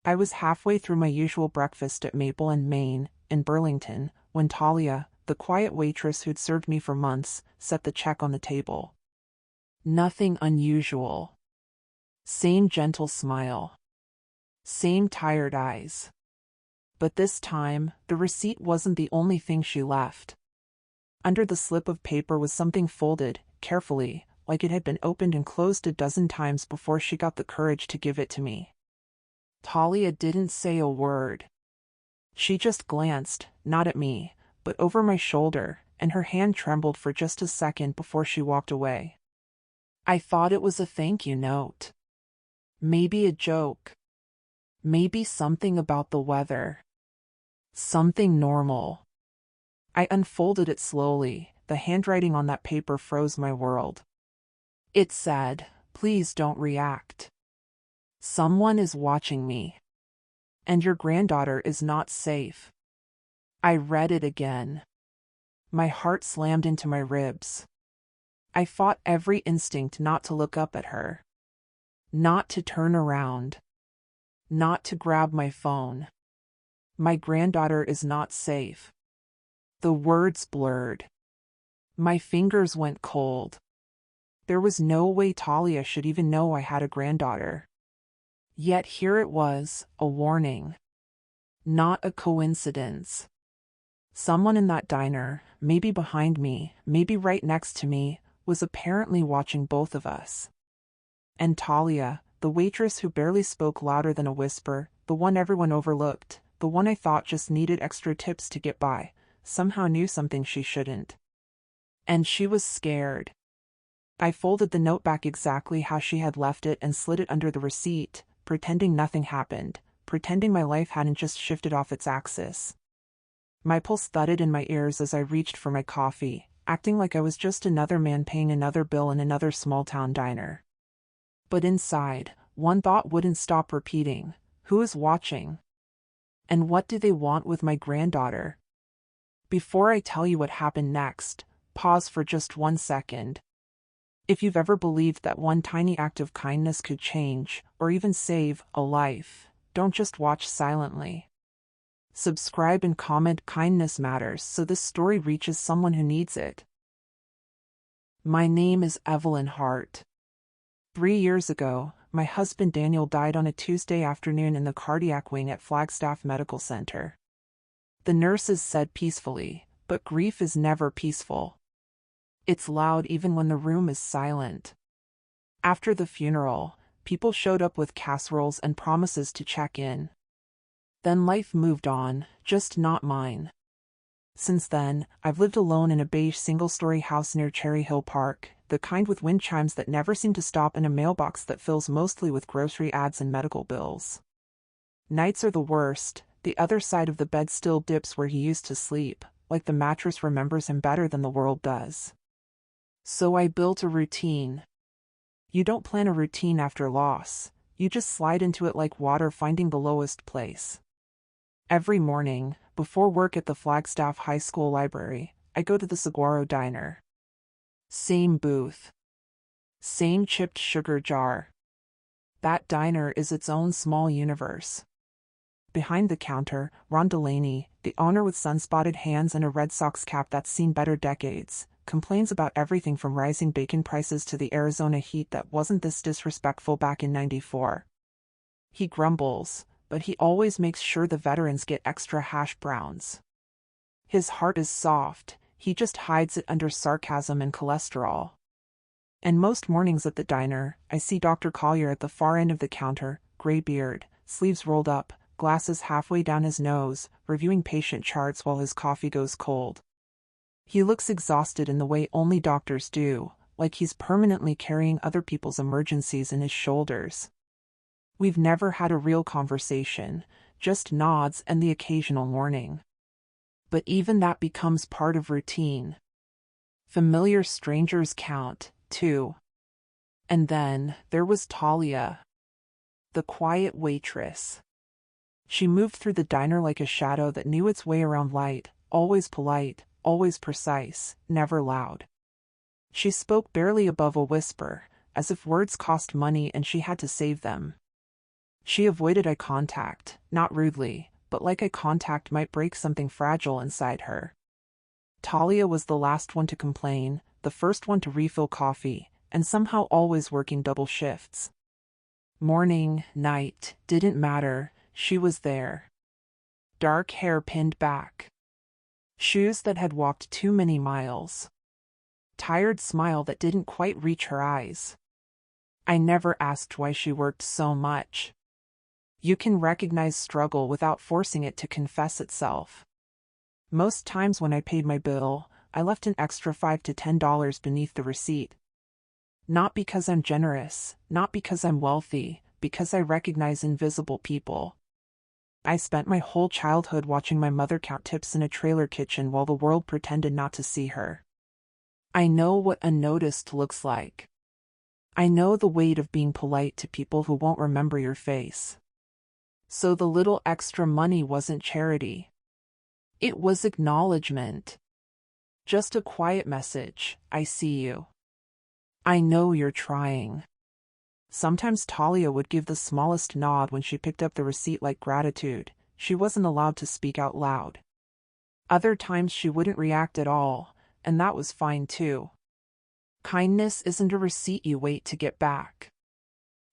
I was halfway through my usual breakfast at Maple and Main, in Burlington, when Talia, the quiet waitress who'd served me for months, set the check on the table. Nothing unusual. Same gentle smile. Same tired eyes. But this time, the receipt wasn't the only thing she left. Under the slip of paper was something folded, carefully, like it had been opened and closed a dozen times before she got the courage to give it to me. Talia didn't say a word. She just glanced, not at me, but over my shoulder, and her hand trembled for just a second before she walked away. I thought it was a thank you note. Maybe a joke. Maybe something about the weather. Something normal. I unfolded it slowly. The handwriting on that paper froze my world. It said, "Please don't react. Someone is watching me. And your granddaughter is not safe." I read it again. My heart slammed into my ribs. I fought every instinct not to look up at her. Not to turn around. Not to grab my phone. My granddaughter is not safe. The words blurred. My fingers went cold. There was no way Talia should even know I had a granddaughter. Yet here it was, a warning. Not a coincidence. Someone in that diner, maybe behind me, maybe right next to me, was apparently watching both of us. And Talia, the waitress who barely spoke louder than a whisper, the one everyone overlooked, the one I thought just needed extra tips to get by, somehow knew something she shouldn't. And she was scared. I folded the note back exactly how she had left it and slid it under the receipt, pretending nothing happened, pretending my life hadn't just shifted off its axis. My pulse thudded in my ears as I reached for my coffee, acting like I was just another man paying another bill in another small-town diner. But inside, one thought wouldn't stop repeating: who is watching? And what do they want with my granddaughter? Before I tell you what happened next, pause for just 1 second. If you've ever believed that one tiny act of kindness could change, or even save, a life, don't just watch silently. Subscribe and comment. Kindness matters, so this story reaches someone who needs it. My name is Evelyn Hart. 3 years ago, my husband Daniel died on a Tuesday afternoon in the cardiac wing at Flagstaff Medical Center. The nurses said peacefully, but grief is never peaceful. It's loud even when the room is silent. After the funeral, people showed up with casseroles and promises to check in. Then life moved on, just not mine. Since then, I've lived alone in a beige single-story house near Cherry Hill Park, the kind with wind chimes that never seem to stop, in a mailbox that fills mostly with grocery ads and medical bills. Nights are the worst. The other side of the bed still dips where he used to sleep, like the mattress remembers him better than the world does. So I built a routine. You don't plan a routine after loss. You just slide into it like water finding the lowest place. Every morning, before work at the Flagstaff High School library, I go to the Saguaro Diner. Same booth. Same chipped sugar jar. That diner is its own small universe. Behind the counter, Ron Delaney, the owner with sun-spotted hands and a Red Sox cap that's seen better decades, complains about everything from rising bacon prices to the Arizona heat that wasn't this disrespectful back in '94. He grumbles, but he always makes sure the veterans get extra hash browns. His heart is soft, he just hides it under sarcasm and cholesterol. And most mornings at the diner, I see Dr. Collier at the far end of the counter, gray beard, sleeves rolled up, glasses halfway down his nose, reviewing patient charts while his coffee goes cold. He looks exhausted in the way only doctors do, like he's permanently carrying other people's emergencies in his shoulders. We've never had a real conversation, just nods and the occasional warning. But even that becomes part of routine. Familiar strangers count, too. And then, there was Talia. The quiet waitress. She moved through the diner like a shadow that knew its way around light, always polite, always precise, never loud. She spoke barely above a whisper, as if words cost money and she had to save them. She avoided eye contact, not rudely, but like eye contact might break something fragile inside her. Talia was the last one to complain, the first one to refill coffee, and somehow always working double shifts. Morning, night, didn't matter, she was there. Dark hair pinned back. Shoes that had walked too many miles. Tired smile that didn't quite reach her eyes. I never asked why she worked so much. You can recognize struggle without forcing it to confess itself. Most times when I paid my bill, I left an extra $5 to $10 beneath the receipt. Not because I'm generous, not because I'm wealthy, because I recognize invisible people. I spent my whole childhood watching my mother count tips in a trailer kitchen while the world pretended not to see her. I know what unnoticed looks like. I know the weight of being polite to people who won't remember your face. So the little extra money wasn't charity. It was acknowledgement. Just a quiet message, I see you. I know you're trying. Sometimes Talia would give the smallest nod when she picked up the receipt like gratitude. She wasn't allowed to speak out loud. Other times she wouldn't react at all, and that was fine too. Kindness isn't a receipt you wait to get back.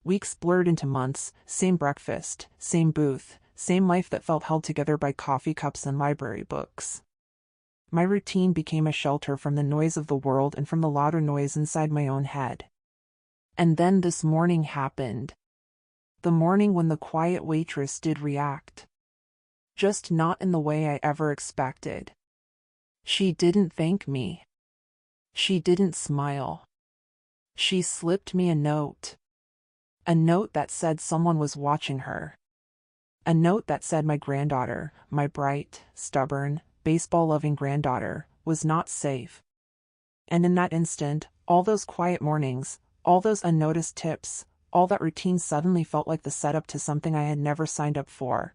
Weeks blurred into months, same breakfast, same booth, same life that felt held together by coffee cups and library books. My routine became a shelter from the noise of the world and from the louder noise inside my own head. And then this morning happened. The morning when the quiet waitress did react. Just not in the way I ever expected. She didn't thank me. She didn't smile. She slipped me a note. A note that said someone was watching her. A note that said my granddaughter, my bright, stubborn, baseball-loving granddaughter, was not safe. And in that instant, all those quiet mornings, all those unnoticed tips, all that routine suddenly felt like the setup to something I had never signed up for.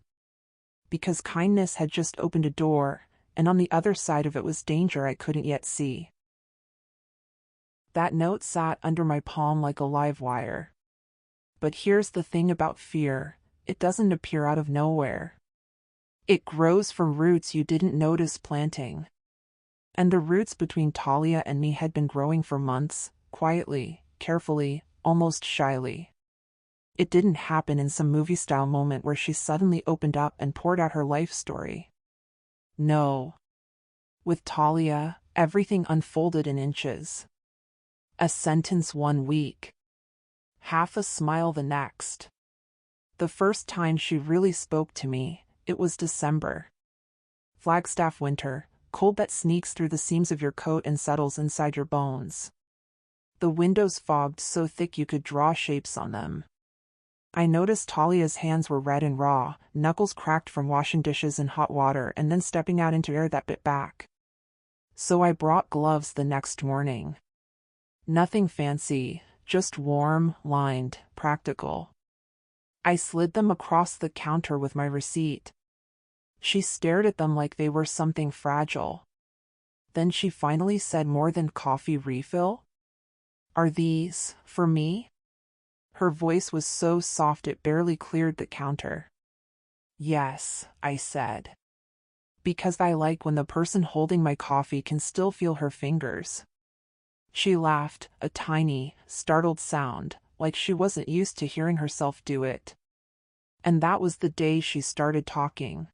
Because kindness had just opened a door, and on the other side of it was danger I couldn't yet see. That note sat under my palm like a live wire. But here's the thing about fear, it doesn't appear out of nowhere. It grows from roots you didn't notice planting. And the roots between Talia and me had been growing for months, quietly, carefully, almost shyly. It didn't happen in some movie-style moment where she suddenly opened up and poured out her life story. No. With Talia, everything unfolded in inches. A sentence one week. Half a smile the next. The first time she really spoke to me, it was December. Flagstaff winter, cold that sneaks through the seams of your coat and settles inside your bones. The windows fogged so thick you could draw shapes on them. I noticed Talia's hands were red and raw, knuckles cracked from washing dishes in hot water and then stepping out into air that bit back. So I brought gloves the next morning. Nothing fancy, just warm, lined, practical. I slid them across the counter with my receipt. She stared at them like they were something fragile. Then she finally said, "More than coffee refill? Are these for me?" Her voice was so soft it barely cleared the counter. "Yes," I said. Because I like when the person holding my coffee can still feel her fingers. She laughed, a tiny, startled sound, like she wasn't used to hearing herself do it. And that was the day she started talking.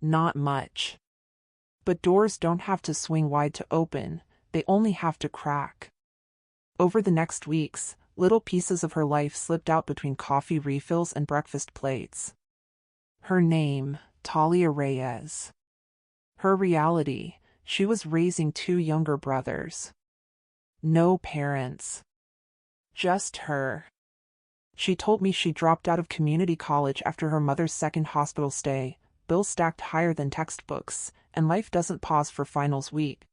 Not much. But doors don't have to swing wide to open, they only have to crack. Over the next weeks, little pieces of her life slipped out between coffee refills and breakfast plates. Her name, Talia Reyes. Her reality, she was raising 2 younger brothers. No parents. Just her. She told me she dropped out of community college after her mother's second hospital stay, bills stacked higher than textbooks, and life doesn't pause for finals week.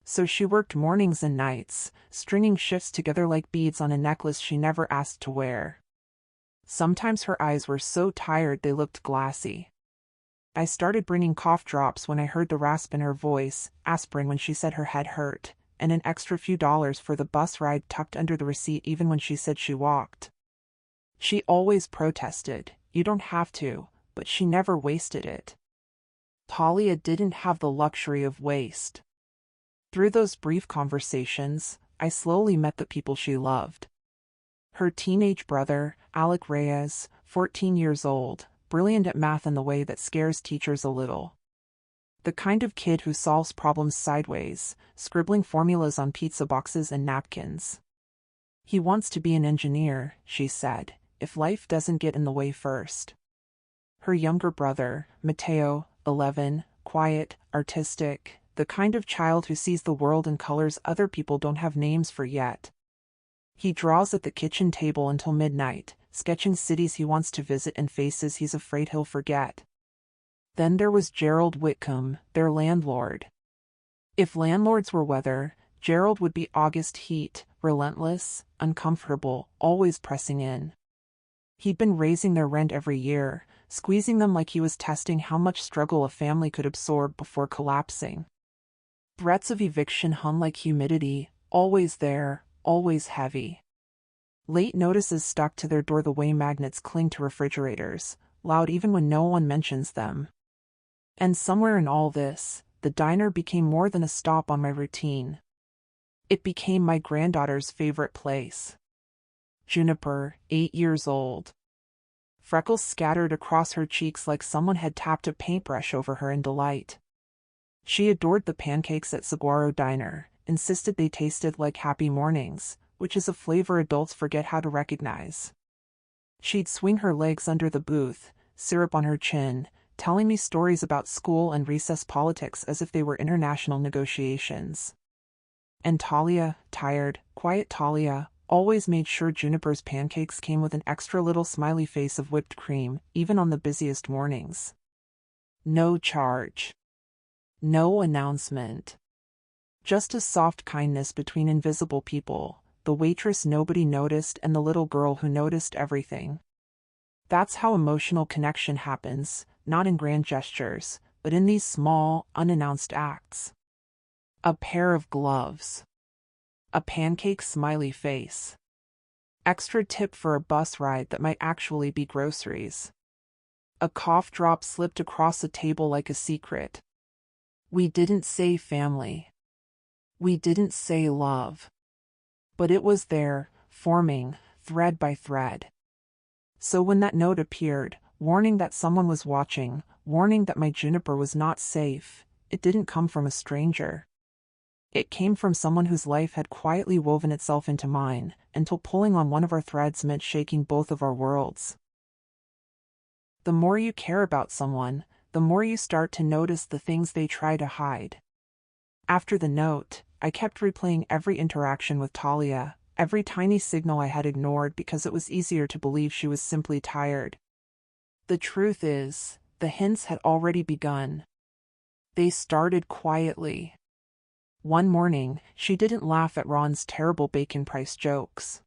So she worked mornings and nights, stringing shifts together like beads on a necklace she never asked to wear. Sometimes her eyes were so tired they looked glassy. I started bringing cough drops when I heard the rasp in her voice, aspirin when she said her head hurt, and an extra few dollars for the bus ride tucked under the receipt even when she said she walked. She always protested, "You don't have to," but she never wasted it. Talia didn't have the luxury of waste. Through those brief conversations, I slowly met the people she loved. Her teenage brother, Alec Reyes, 14 years old, brilliant at math in the way that scares teachers a little. The kind of kid who solves problems sideways, scribbling formulas on pizza boxes and napkins. He wants to be an engineer, she said, if life doesn't get in the way first. Her younger brother, Mateo, 11, quiet, artistic, the kind of child who sees the world in colors other people don't have names for yet. He draws at the kitchen table until midnight, sketching cities he wants to visit and faces he's afraid he'll forget. Then there was Gerald Whitcomb, their landlord. If landlords were weather, Gerald would be August heat, relentless, uncomfortable, always pressing in. He'd been raising their rent every year, squeezing them like he was testing how much struggle a family could absorb before collapsing. Threats of eviction hung like humidity, always there, always heavy. Late notices stuck to their door the way magnets cling to refrigerators, loud even when no one mentions them. And somewhere in all this, the diner became more than a stop on my routine. It became my granddaughter's favorite place. Juniper, 8 years old. Freckles scattered across her cheeks like someone had tapped a paintbrush over her in delight. She adored the pancakes at Saguaro Diner, insisted they tasted like happy mornings, which is a flavor adults forget how to recognize. She'd swing her legs under the booth, syrup on her chin, telling me stories about school and recess politics as if they were international negotiations. And Talia, tired, quiet Talia, always made sure Juniper's pancakes came with an extra little smiley face of whipped cream, even on the busiest mornings. No charge. No announcement. Just a soft kindness between invisible people, the waitress nobody noticed and the little girl who noticed everything. That's how emotional connection happens, not in grand gestures, but in these small, unannounced acts. A pair of gloves. A pancake smiley face. Extra tip for a bus ride that might actually be groceries. A cough drop slipped across the table like a secret. We didn't say family. We didn't say love. But it was there, forming, thread by thread. So when that note appeared, warning that someone was watching, warning that my Juniper was not safe, it didn't come from a stranger. It came from someone whose life had quietly woven itself into mine, until pulling on one of our threads meant shaking both of our worlds. The more you care about someone, the more you start to notice the things they try to hide. After the note, I kept replaying every interaction with Talia, every tiny signal I had ignored because it was easier to believe she was simply tired. The truth is, the hints had already begun. They started quietly. One morning, she didn't laugh at Ron's terrible bacon price jokes.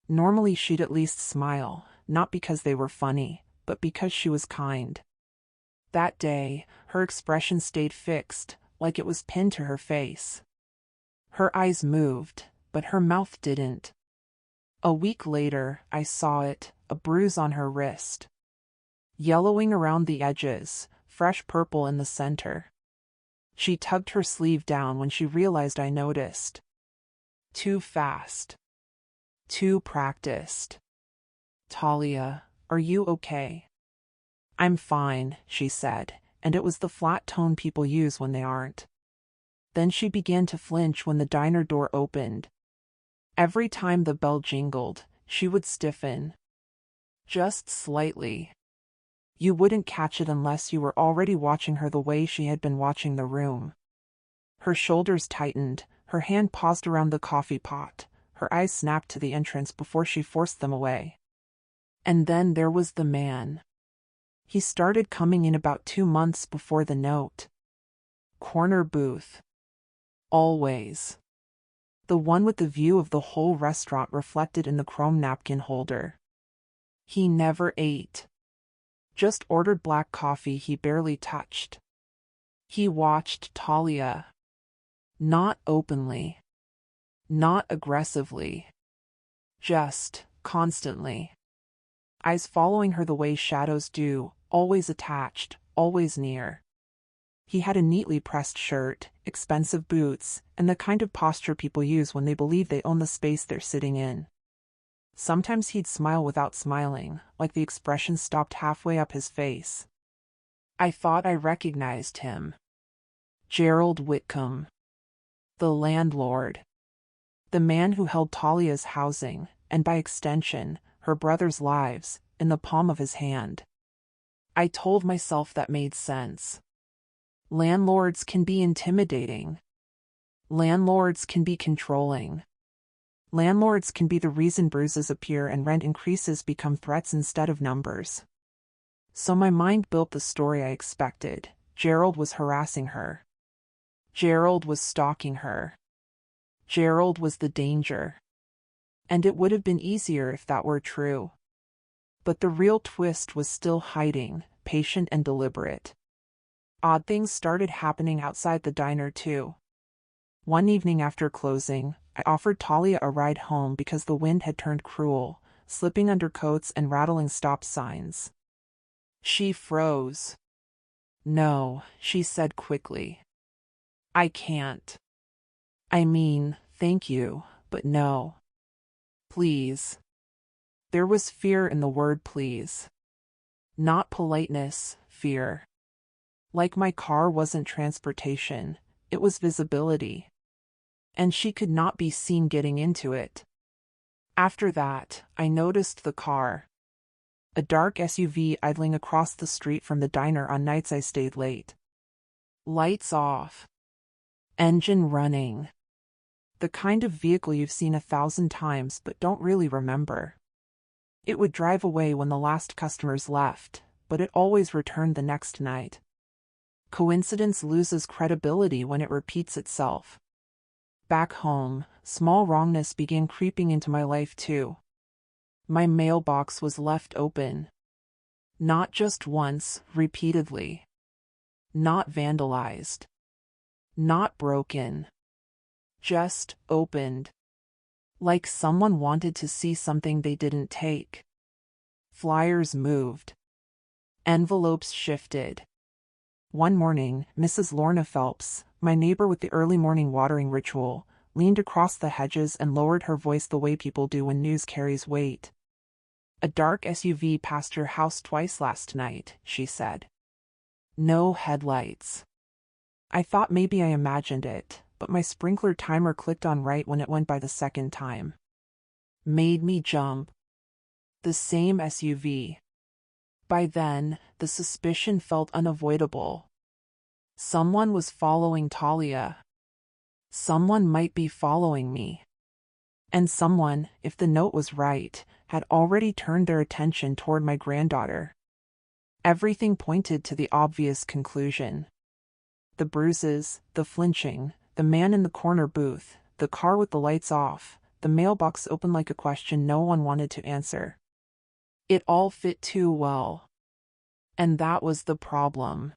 Normally she'd at least smile, not because they were funny, but because she was kind. That day, her expression stayed fixed, like it was pinned to her face. Her eyes moved, but her mouth didn't. A week later, I saw it, a bruise on her wrist. Yellowing around the edges, fresh purple in the center. She tugged her sleeve down when she realized I noticed. Too fast. Too practiced. Talia, are you okay? I'm fine, she said, and it was the flat tone people use when they aren't. Then she began to flinch when the diner door opened. Every time the bell jingled, she would stiffen. Just slightly. You wouldn't catch it unless you were already watching her the way she had been watching the room. Her shoulders tightened, her hand paused around the coffee pot, her eyes snapped to the entrance before she forced them away. And then there was the man. He started coming in about 2 months before the note. Corner booth. Always. The one with the view of the whole restaurant reflected in the chrome napkin holder. He never ate. Just ordered black coffee he barely touched. He watched Talia. Not openly. Not aggressively. Just, constantly. eyes following her the way shadows do, always attached, always near. He had a neatly pressed shirt, expensive boots, and the kind of posture people use when they believe they own the space they're sitting in. Sometimes he'd smile without smiling, like the expression stopped halfway up his face. I thought I recognized him. Gerald Whitcomb. The landlord. The man who held Talia's housing, and by extension, her brothers' lives, in the palm of his hand. I told myself that made sense. Landlords can be intimidating. Landlords can be controlling. Landlords can be the reason bruises appear and rent increases become threats instead of numbers. So my mind built the story I expected. Gerald was harassing her. Gerald was stalking her. Gerald was the danger. And it would have been easier if that were true. But the real twist was still hiding, patient and deliberate. Odd things started happening outside the diner too. One evening after closing, I offered Talia a ride home because the wind had turned cruel, slipping under coats and rattling stop signs. She froze. No, she said quickly. I can't. I mean, thank you, but no. Please. There was fear in the word please. Not politeness, fear. Like my car wasn't transportation, it was visibility. And she could not be seen getting into it. After that, I noticed the car. A dark SUV idling across the street from the diner on nights I stayed late. Lights off. Engine running. The kind of vehicle you've seen 1,000 times but don't really remember. It would drive away when the last customers left, but it always returned the next night. Coincidence loses credibility when it repeats itself. Back home, small wrongness began creeping into my life too. My mailbox was left open. Not just once, repeatedly. Not vandalized. Not broken. Just opened. Like someone wanted to see something they didn't take. Flyers moved. Envelopes shifted. One morning, Mrs. Lorna Phelps, my neighbor with the early morning watering ritual, leaned across the hedges and lowered her voice the way people do when news carries weight. A dark SUV passed your house twice last night, she said. No headlights. I thought maybe I imagined it, but my sprinkler timer clicked on right when it went by the second time. Made me jump. The same SUV. By then, the suspicion felt unavoidable. Someone was following Talia. Someone might be following me. And someone, if the note was right, had already turned their attention toward my granddaughter. Everything pointed to the obvious conclusion. The bruises, the flinching, the man in the corner booth, the car with the lights off, the mailbox open like a question no one wanted to answer. It all fit too well. And that was the problem.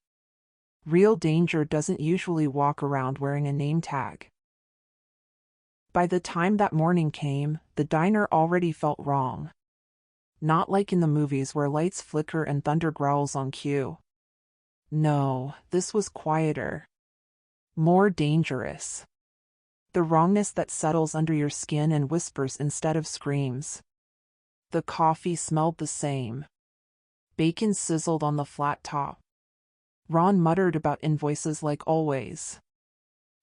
Real danger doesn't usually walk around wearing a name tag. By the time that morning came, the diner already felt wrong. Not like in the movies where lights flicker and thunder growls on cue. No, this was quieter. More dangerous. The wrongness that settles under your skin and whispers instead of screams. The coffee smelled the same. Bacon sizzled on the flat top. Ron muttered about invoices like always.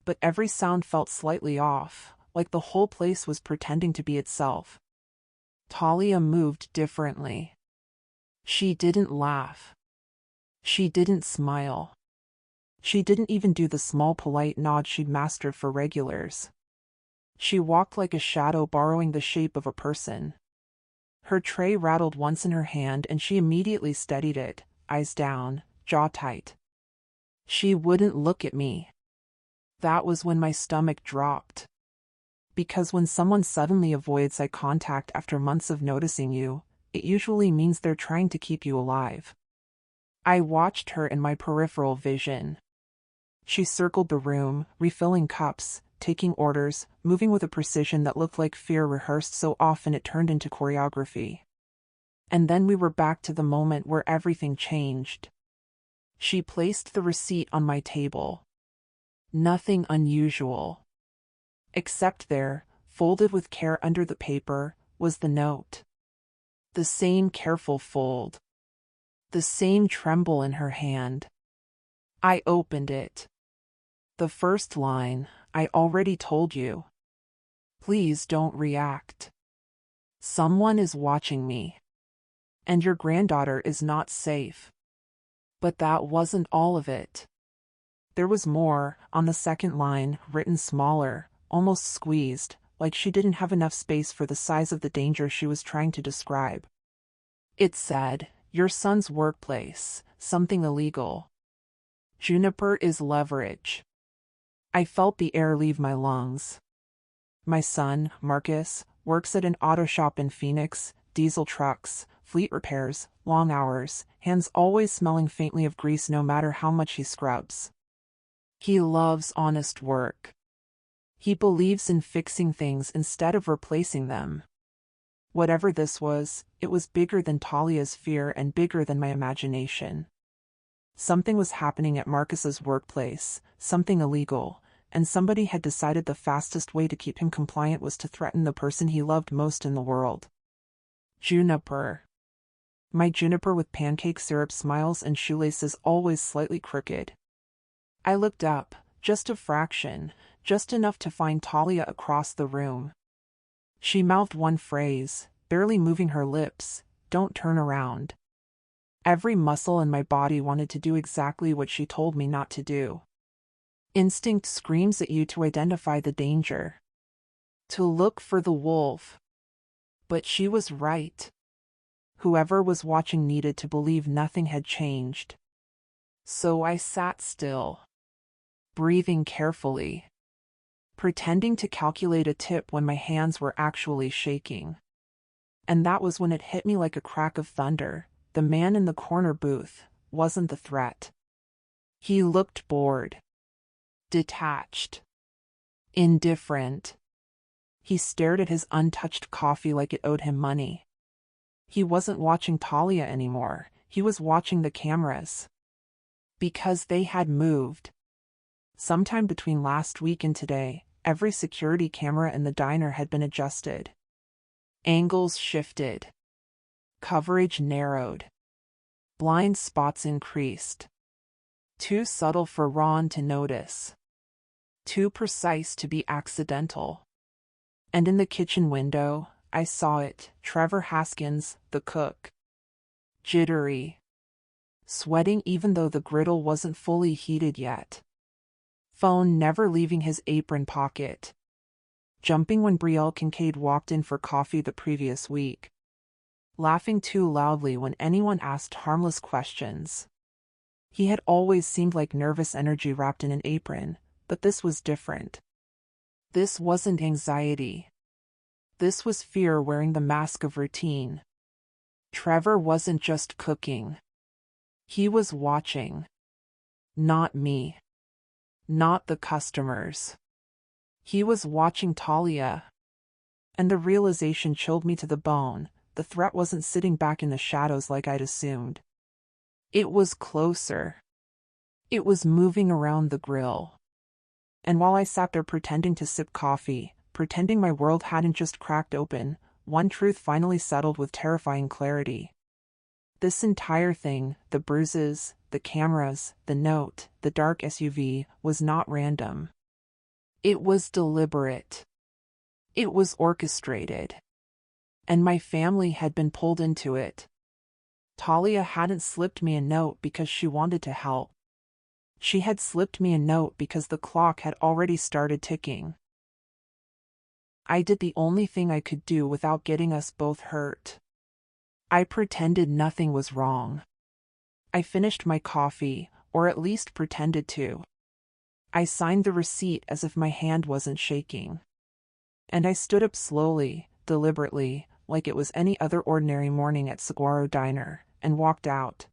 But every sound felt slightly off, like the whole place was pretending to be itself. Talia moved differently. She didn't laugh. She didn't smile. She didn't even do the small polite nod she'd mastered for regulars. She walked like a shadow borrowing the shape of a person. Her tray rattled once in her hand and she immediately steadied it, eyes down, jaw tight. She wouldn't look at me. That was when my stomach dropped. Because when someone suddenly avoids eye contact after months of noticing you, it usually means they're trying to keep you alive. I watched her in my peripheral vision. She circled the room, refilling cups, taking orders, moving with a precision that looked like fear rehearsed so often it turned into choreography. And then we were back to the moment where everything changed. She placed the receipt on my table. Nothing unusual. Except there, folded with care under the paper, was the note. The same careful fold. The same tremble in her hand. I opened it. The first line, "I already told you. Please don't react. Someone is watching me. And your granddaughter is not safe." But that wasn't all of it. There was more, on the second line, written smaller, almost squeezed, like she didn't have enough space for the size of the danger she was trying to describe. It said, "Your son's workplace, something illegal. Juniper is leverage." I felt the air leave my lungs. My son, Marcus, works at an auto shop in Phoenix, diesel trucks, fleet repairs, long hours, hands always smelling faintly of grease no matter how much he scrubs. He loves honest work. He believes in fixing things instead of replacing them. Whatever this was, it was bigger than Talia's fear and bigger than my imagination. Something was happening at Marcus's workplace, something illegal, and somebody had decided the fastest way to keep him compliant was to threaten the person he loved most in the world. Juniper. My Juniper with pancake syrup smiles and shoelaces always slightly crooked. I looked up, just a fraction, just enough to find Talia across the room. She mouthed one phrase, barely moving her lips, "Don't turn around." Every muscle in my body wanted to do exactly what she told me not to do. Instinct screams at you to identify the danger. To look for the wolf. But she was right. Whoever was watching needed to believe nothing had changed. So I sat still, breathing carefully, pretending to calculate a tip when my hands were actually shaking. And that was when it hit me like a crack of thunder. The man in the corner booth wasn't the threat. He looked bored, detached, indifferent. He stared at his untouched coffee like it owed him money. He wasn't watching Talia anymore. He was watching the cameras. Because they had moved. Sometime between last week and today, every security camera in the diner had been adjusted. Angles shifted. Coverage narrowed. Blind spots increased. Too subtle for Ron to notice. Too precise to be accidental. And in the kitchen window, I saw it, Trevor Haskins, the cook. Jittery. Sweating even though the griddle wasn't fully heated yet. Phone never leaving his apron pocket. Jumping when Brielle Kincaid walked in for coffee the previous week. Laughing too loudly when anyone asked harmless questions. He had always seemed like nervous energy wrapped in an apron, but this was different. This wasn't anxiety. This was fear wearing the mask of routine. Trevor wasn't just cooking. He was watching. Not me. Not the customers. He was watching Talia. And the realization chilled me to the bone. The threat wasn't sitting back in the shadows like I'd assumed. It was closer. It was moving around the grill. And while I sat there pretending to sip coffee, pretending my world hadn't just cracked open, one truth finally settled with terrifying clarity. This entire thing, the bruises, the cameras, the note, the dark SUV, was not random. It was deliberate. It was orchestrated. And my family had been pulled into it. Talia hadn't slipped me a note because she wanted to help. She had slipped me a note because the clock had already started ticking. I did the only thing I could do without getting us both hurt. I pretended nothing was wrong. I finished my coffee, or at least pretended to. I signed the receipt as if my hand wasn't shaking. And I stood up slowly, deliberately, like it was any other ordinary morning at Saguaro Diner, and walked out.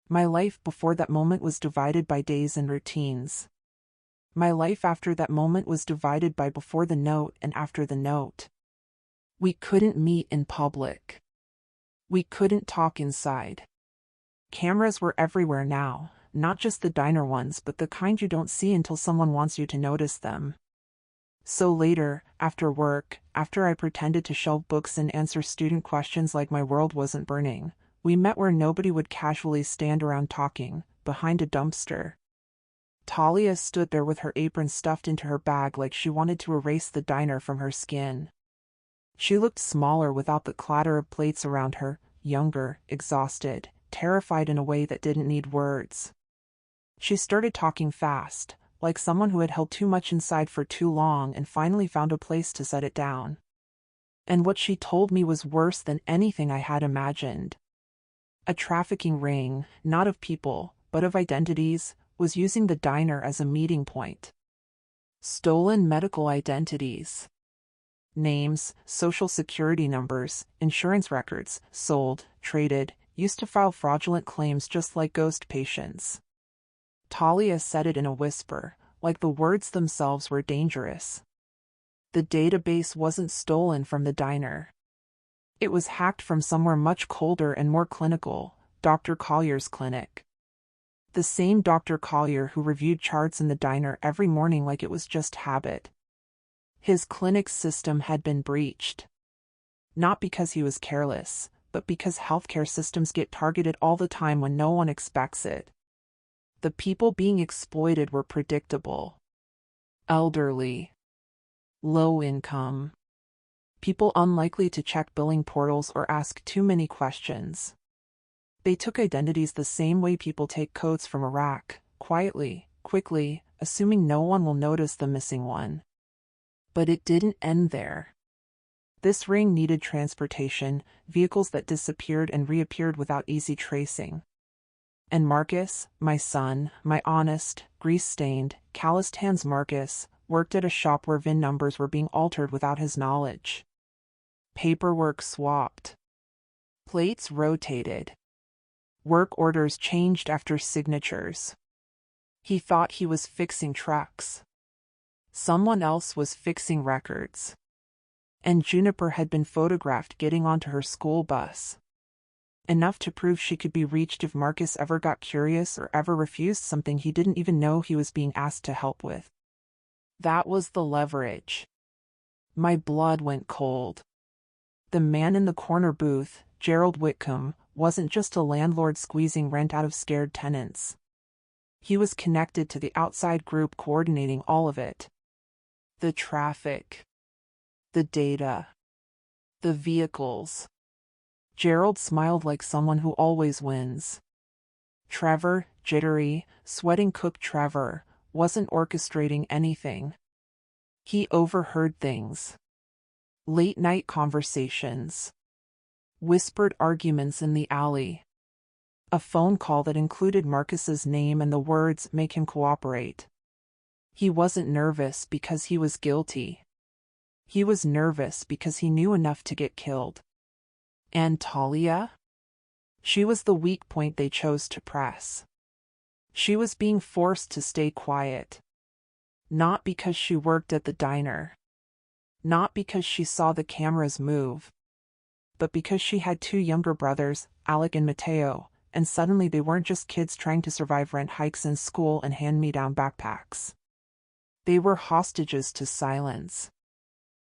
My life before that moment was divided by days and routines. My life after that moment was divided by before the note and after the note. We couldn't meet in public. We couldn't talk inside. Cameras were everywhere now, not just the diner ones, but the kind you don't see until someone wants you to notice them. So later, after work, after I pretended to shelve books and answer student questions like my world wasn't burning, we met where nobody would casually stand around talking, behind a dumpster. Talia stood there with her apron stuffed into her bag like she wanted to erase the diner from her skin. She looked smaller without the clatter of plates around her, younger, exhausted, terrified in a way that didn't need words. She started talking fast, like someone who had held too much inside for too long and finally found a place to set it down. And what she told me was worse than anything I had imagined. A trafficking ring, not of people, but of identities, was using the diner as a meeting point. Stolen medical identities. Names, social security numbers, insurance records, sold, traded, used to file fraudulent claims just like ghost patients. Talia said it in a whisper, like the words themselves were dangerous. The database wasn't stolen from the diner. It was hacked from somewhere much colder and more clinical, Dr. Collier's clinic. The same Dr. Collier who reviewed charts in the diner every morning like it was just habit. His clinic's system had been breached. Not because he was careless, but because healthcare systems get targeted all the time when no one expects it. The people being exploited were predictable. Elderly. Low income. People unlikely to check billing portals or ask too many questions. They took identities the same way people take codes from a rack, quietly, quickly, assuming no one will notice the missing one. But it didn't end there. This ring needed transportation, vehicles that disappeared and reappeared without easy tracing. And Marcus, my son, my honest, grease-stained, calloused hands Marcus, worked at a shop where VIN numbers were being altered without his knowledge. Paperwork swapped. Plates rotated. Work orders changed after signatures. He thought he was fixing trucks. Someone else was fixing records. And Juniper had been photographed getting onto her school bus. Enough to prove she could be reached if Marcus ever got curious or ever refused something he didn't even know he was being asked to help with. That was the leverage. My blood went cold. The man in the corner booth, Gerald Whitcomb, wasn't just a landlord squeezing rent out of scared tenants. He was connected to the outside group coordinating all of it. The traffic. The data. The vehicles. Gerald smiled like someone who always wins. Trevor, jittery, sweating cook Trevor, wasn't orchestrating anything. He overheard things. Late-night conversations. Whispered arguments in the alley. A phone call that included Marcus's name and the words "make him cooperate." He wasn't nervous because he was guilty. He was nervous because he knew enough to get killed. And Talia? She was the weak point they chose to press. She was being forced to stay quiet. Not because she worked at the diner. Not because she saw the cameras move. But because she had two younger brothers, Alec and Mateo, and suddenly they weren't just kids trying to survive rent hikes in school and hand-me-down backpacks. They were hostages to silence.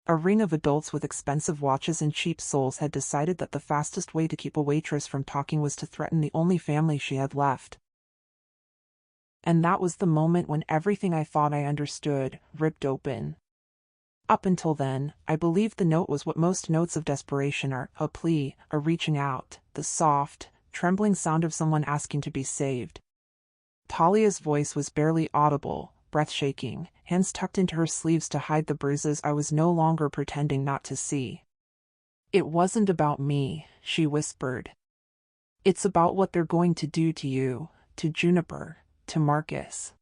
A ring of adults with expensive watches and cheap souls had decided that the fastest way to keep a waitress from talking was to threaten the only family she had left. And that was the moment when everything I thought I understood ripped open. Up until then, I believed the note was what most notes of desperation are, a plea, a reaching out, the soft, trembling sound of someone asking to be saved. Talia's voice was barely audible, breath shaking, hands tucked into her sleeves to hide the bruises I was no longer pretending not to see. "It wasn't about me," she whispered. "It's about what they're going to do to you, to Juniper, to Marcus.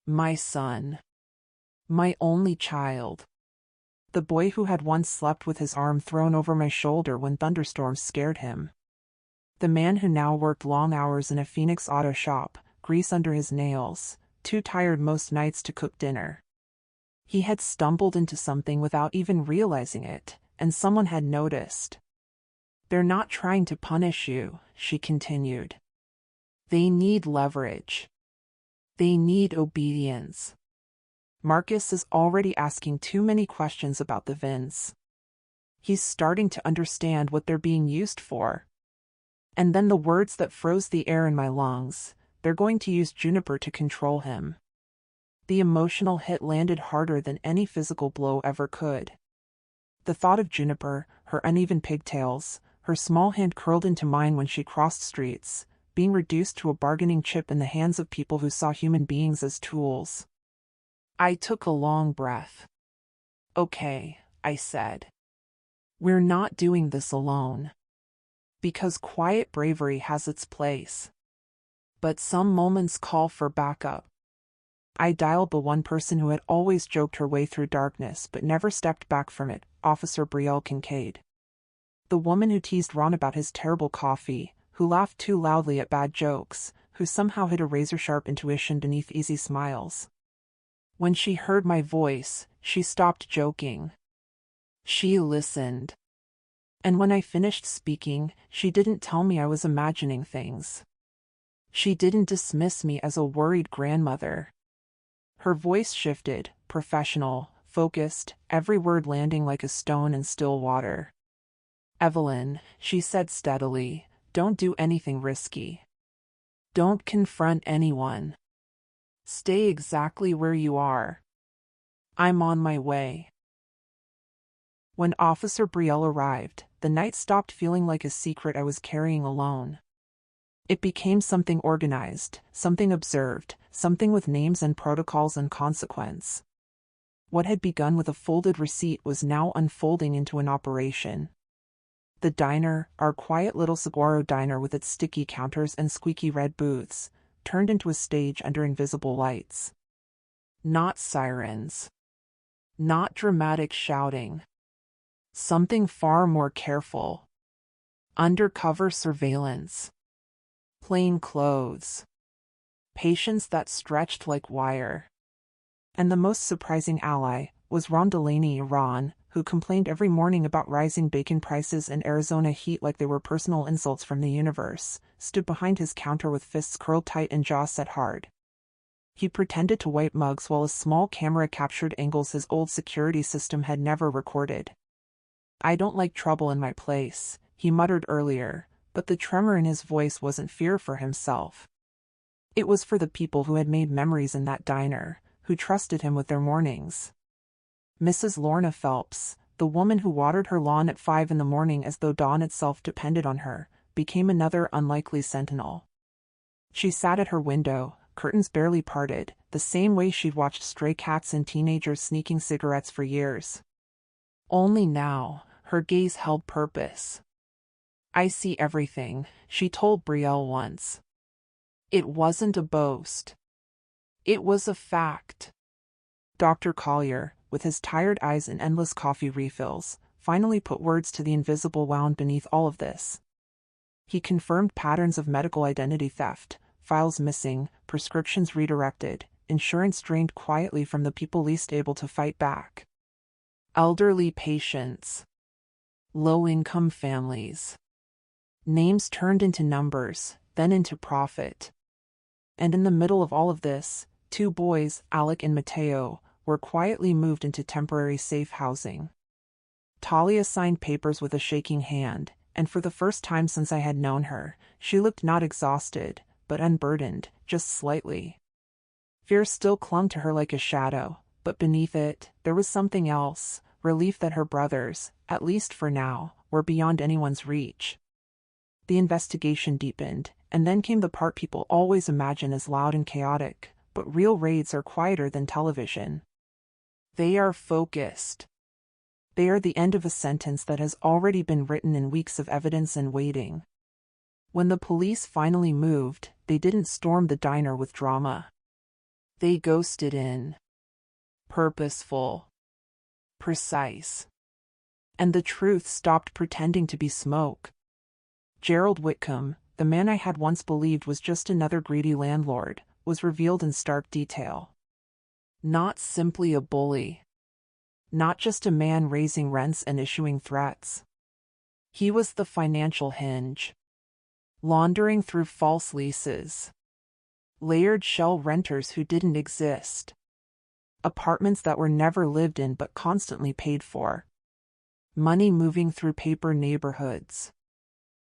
My son. My only child. The boy who had once slept with his arm thrown over my shoulder when thunderstorms scared him. The man who now worked long hours in a Phoenix auto shop, grease under his nails, too tired most nights to cook dinner. He had stumbled into something without even realizing it, and someone had noticed. They're not trying to punish you, she continued. They need leverage. They need obedience. Marcus is already asking too many questions about the vins. He's starting to understand what they're being used for. And then the words that froze the air in my lungs, they're going to use Juniper to control him. The emotional hit landed harder than any physical blow ever could. The thought of Juniper, her uneven pigtails, her small hand curled into mine when she crossed streets, being reduced to a bargaining chip in the hands of people who saw human beings as tools. I took a long breath. Okay, I said. We're not doing this alone. Because quiet bravery has its place. But some moments call for backup. I dialed the one person who had always joked her way through darkness but never stepped back from it, Officer Brielle Kincaid. The woman who teased Ron about his terrible coffee, who laughed too loudly at bad jokes, who somehow hid a razor-sharp intuition beneath easy smiles. When she heard my voice, she stopped joking. She listened. And when I finished speaking, she didn't tell me I was imagining things. She didn't dismiss me as a worried grandmother. Her voice shifted, professional, focused, every word landing like a stone in still water. Evelyn, she said steadily, don't do anything risky. Don't confront anyone. Stay exactly where you are. I'm on my way. When Officer Brielle arrived, the night stopped feeling like a secret I was carrying alone. It became something organized, something observed, something with names and protocols and consequence. What had begun with a folded receipt was now unfolding into an operation. The diner, our quiet little saguaro diner with its sticky counters and squeaky red booths, turned into a stage under invisible lights. Not sirens. Not dramatic shouting. Something far more careful. Undercover surveillance. Plain clothes. Patience that stretched like wire. And the most surprising ally was Ron Delaney, Ron, who complained every morning about rising bacon prices and Arizona heat like they were personal insults from the universe, stood behind his counter with fists curled tight and jaw set hard. He pretended to wipe mugs while a small camera captured angles his old security system had never recorded. I don't like trouble in my place, he muttered earlier, but the tremor in his voice wasn't fear for himself. It was for the people who had made memories in that diner, who trusted him with their mornings. Mrs. Lorna Phelps, the woman who watered her lawn at 5 a.m. as though dawn itself depended on her, became another unlikely sentinel. She sat at her window, curtains barely parted, the same way she'd watched stray cats and teenagers sneaking cigarettes for years. Only now, her gaze held purpose. I see everything, she told Brielle once. It wasn't a boast. It was a fact. Dr. Collier, with his tired eyes and endless coffee refills, finally put words to the invisible wound beneath all of this. He confirmed patterns of medical identity theft, files missing, prescriptions redirected, insurance drained quietly from the people least able to fight back. Elderly patients. Low-income families. Names turned into numbers, then into profit. And in the middle of all of this, 2 boys, Alec and Mateo, were quietly moved into temporary safe housing. Talia signed papers with a shaking hand, and for the first time since I had known her, she looked not exhausted, but unburdened, just slightly. Fear still clung to her like a shadow, but beneath it, there was something else, relief that her brothers, at least for now, were beyond anyone's reach. The investigation deepened, and then came the part people always imagine as loud and chaotic, but real raids are quieter than television. They are focused. They are the end of a sentence that has already been written in weeks of evidence and waiting. When the police finally moved, they didn't storm the diner with drama. They ghosted in. Purposeful. Precise. And the truth stopped pretending to be smoke. Gerald Whitcomb, the man I had once believed was just another greedy landlord, was revealed in stark detail. Not simply a bully. Not just a man raising rents and issuing threats. He was the financial hinge. Laundering through false leases. Layered shell renters who didn't exist. Apartments that were never lived in but constantly paid for. Money moving through paper neighborhoods.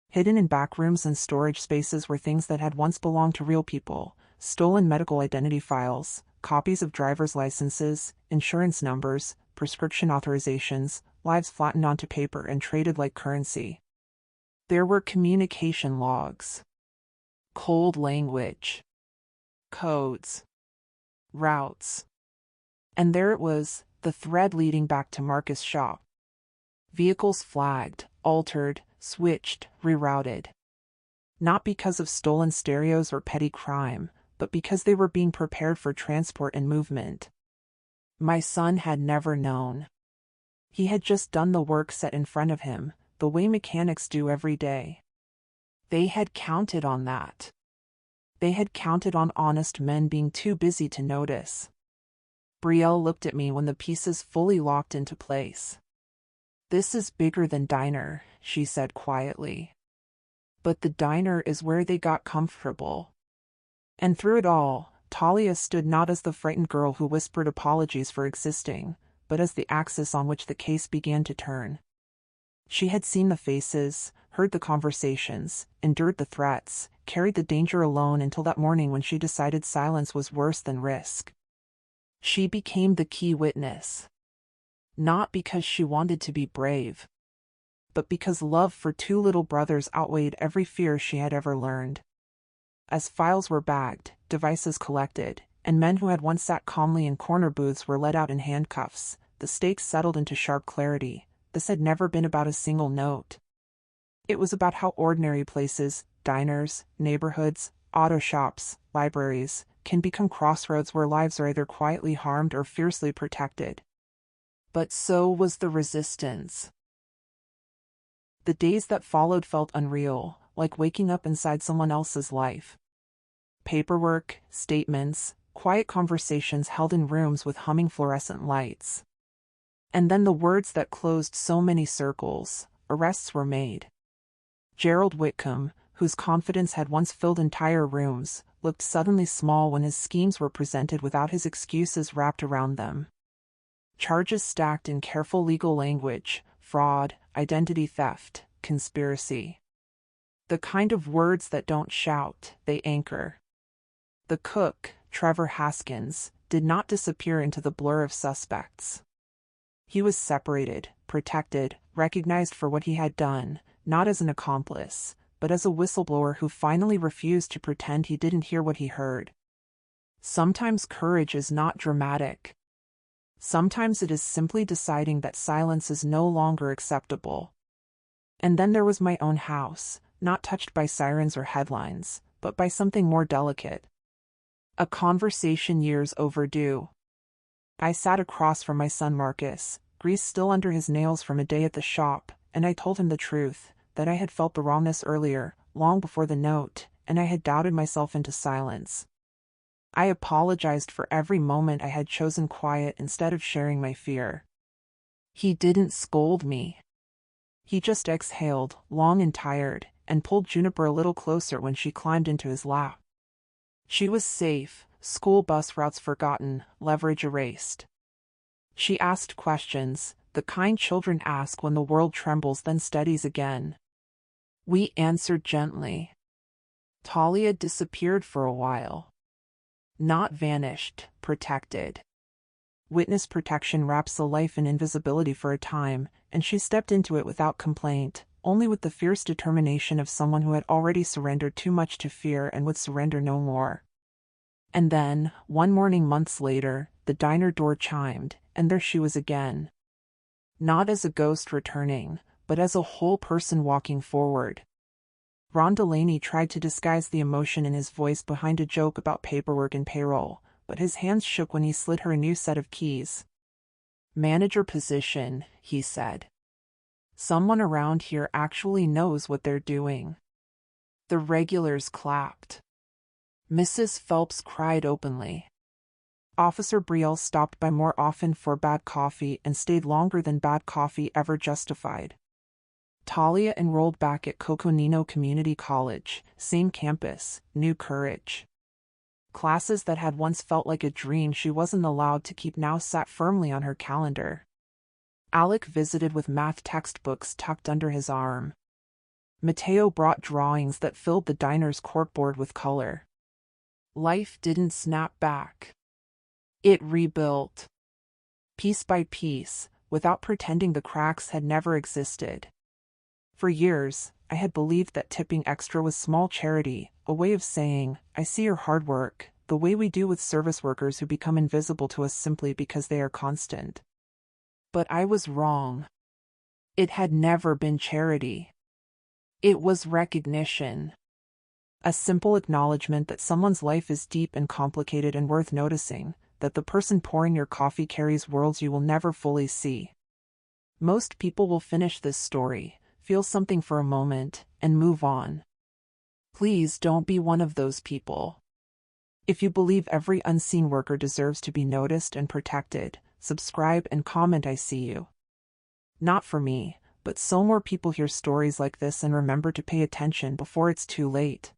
Hidden in back rooms and storage spaces were things that had once belonged to real people: stolen medical identity files, copies of driver's licenses, insurance numbers, prescription authorizations, lives flattened onto paper and traded like currency. There were communication logs. Cold language. Codes. Routes. And there it was, the thread leading back to Marcus' shop. Vehicles flagged, altered, switched, rerouted. Not because of stolen stereos or petty crime, but because they were being prepared for transport and movement. My son had never known. He had just done the work set in front of him, the way mechanics do every day. They had counted on that. They had counted on honest men being too busy to notice. Brielle looked at me when the pieces fully locked into place. "This is bigger than diner," she said quietly. But the diner is where they got comfortable. And through it all, Talia stood not as the frightened girl who whispered apologies for existing, but as the axis on which the case began to turn. She had seen the faces, heard the conversations, endured the threats, carried the danger alone until that morning when she decided silence was worse than risk. She became the key witness. Not because she wanted to be brave, but because love for two little brothers outweighed every fear she had ever learned. As files were bagged, devices collected, and men who had once sat calmly in corner booths were let out in handcuffs, the stakes settled into sharp clarity. This had never been about a single note. It was about how ordinary places, diners, neighborhoods, auto shops, libraries, can become crossroads where lives are either quietly harmed or fiercely protected. But so was the resistance. The days that followed felt unreal, like waking up inside someone else's life. Paperwork, statements, quiet conversations held in rooms with humming fluorescent lights. And then the words that closed so many circles: arrests were made. Gerald Whitcomb, whose confidence had once filled entire rooms, looked suddenly small when his schemes were presented without his excuses wrapped around them. Charges stacked in careful legal language: fraud, identity theft, conspiracy. The kind of words that don't shout, they anchor. The cook, Trevor Haskins, did not disappear into the blur of suspects. He was separated, protected, recognized for what he had done, not as an accomplice, but as a whistleblower who finally refused to pretend he didn't hear what he heard. Sometimes courage is not dramatic. Sometimes it is simply deciding that silence is no longer acceptable. And then there was my own house, not touched by sirens or headlines, but by something more delicate. A conversation years overdue. I sat across from my son Marcus, grease still under his nails from a day at the shop, and I told him the truth, that I had felt the wrongness earlier, long before the note, and I had doubted myself into silence. I apologized for every moment I had chosen quiet instead of sharing my fear. He didn't scold me. He just exhaled, long and tired, and pulled Juniper a little closer when she climbed into his lap. She was safe, school bus routes forgotten, leverage erased. She asked questions, the kind children ask when the world trembles then steadies again. We answered gently. Talia disappeared for a while. Not vanished, protected. Witness protection wraps the life in invisibility for a time, and she stepped into it without complaint, only with the fierce determination of someone who had already surrendered too much to fear and would surrender no more. And then, one morning months later, the diner door chimed, and there she was again. Not as a ghost returning, but as a whole person walking forward. Ron Delaney tried to disguise the emotion in his voice behind a joke about paperwork and payroll, but his hands shook when he slid her a new set of keys. Manager position, he said. Someone around here actually knows what they're doing. The regulars clapped. Mrs. Phelps cried openly. Officer Brielle stopped by more often for bad coffee and stayed longer than bad coffee ever justified. Talia enrolled back at Coconino Community College, same campus, new courage. Classes that had once felt like a dream she wasn't allowed to keep now sat firmly on her calendar. Alec visited with math textbooks tucked under his arm. Mateo brought drawings that filled the diner's corkboard with color. Life didn't snap back. It rebuilt. Piece by piece, without pretending the cracks had never existed. For years, I had believed that tipping extra was small charity, a way of saying, I see your hard work, the way we do with service workers who become invisible to us simply because they are constant. But I was wrong. It had never been charity. It was recognition. A simple acknowledgement that someone's life is deep and complicated and worth noticing, that the person pouring your coffee carries worlds you will never fully see. Most people will finish this story, feel something for a moment, and move on. Please don't be one of those people. If you believe every unseen worker deserves to be noticed and protected, subscribe and comment. I see you. Not for me, but so more people hear stories like this and remember to pay attention before it's too late.